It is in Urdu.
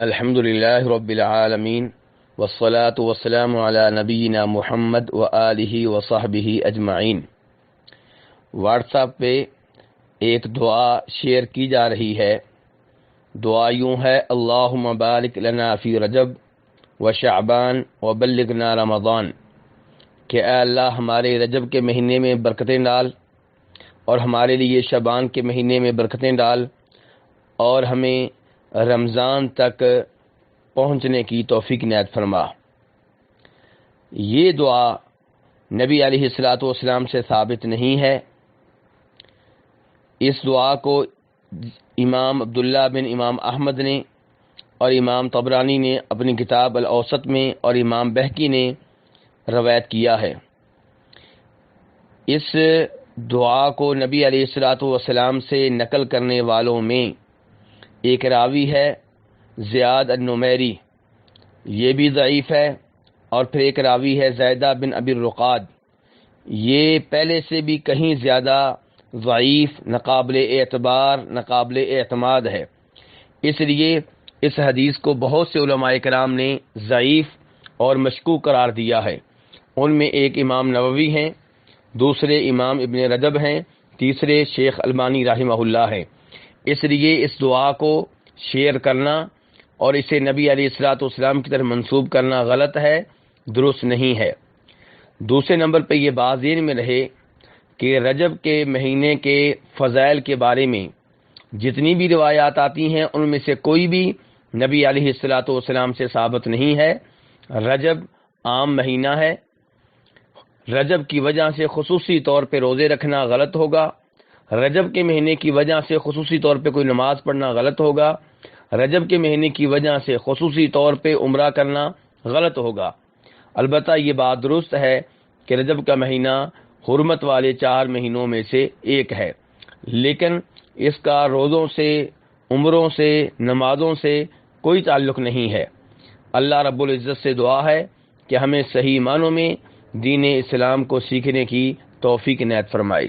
الحمد للہ رب العالمین والصلاة والسلام علی نبینا محمد وآلہ وصحبہ اجمعین۔ واٹس ایپ پہ ایک دعا شیئر کی جا رہی ہے۔ دعا یوں ہے: اللہم بارک لنا فی رجب و شعبان و بلغنا رمضان، کہ اے اللہ ہمارے رجب کے مہینے میں برکتیں ڈال اور ہمارے لیے شعبان کے مہینے میں برکتیں ڈال اور ہمیں رمضان تک پہنچنے کی توفیق عنایت فرما۔ یہ دعا نبی علیہ الصلوۃ والسلام سے ثابت نہیں ہے۔ اس دعا کو امام عبداللہ بن امام احمد نے اور امام طبرانی نے اپنی کتاب الاوسط میں اور امام بہقی نے روایت کیا ہے۔ اس دعا کو نبی علیہ الصلوۃ والسلام سے نقل کرنے والوں میں ایک راوی ہے زیاد النمیری، یہ بھی ضعیف ہے، اور پھر ایک راوی ہے زیدہ بن ابی الرقاد، یہ پہلے سے بھی کہیں زیادہ ضعیف، ناقابل اعتبار، ناقابل اعتماد ہے۔ اس لیے اس حدیث کو بہت سے علماء کرام نے ضعیف اور مشکوک قرار دیا ہے۔ ان میں ایک امام نووی ہیں، دوسرے امام ابن رجب ہیں، تیسرے شیخ البانی رحمہ اللہ ہیں۔ اس لیے اس دعا کو شیئر کرنا اور اسے نبی علیہ الصلوۃ والسلام کی طرف منسوب کرنا غلط ہے، درست نہیں ہے۔ دوسرے نمبر پہ یہ بات ذہن میں رہے کہ رجب کے مہینے کے فضائل کے بارے میں جتنی بھی روایات آتی ہیں ان میں سے کوئی بھی نبی علیہ الصلوۃ والسلام سے ثابت نہیں ہے۔ رجب عام مہینہ ہے، رجب کی وجہ سے خصوصی طور پہ روزے رکھنا غلط ہوگا، رجب کے مہینے کی وجہ سے خصوصی طور پہ کوئی نماز پڑھنا غلط ہوگا، رجب کے مہینے کی وجہ سے خصوصی طور پہ عمرہ کرنا غلط ہوگا۔ البتہ یہ بات درست ہے کہ رجب کا مہینہ حرمت والے 4 مہینوں میں سے ایک ہے، لیکن اس کا روزوں سے، عمروں سے، نمازوں سے کوئی تعلق نہیں ہے۔ اللہ رب العزت سے دعا ہے کہ ہمیں صحیح معنوں میں دین اسلام کو سیکھنے کی توفیق عنایت فرمائے۔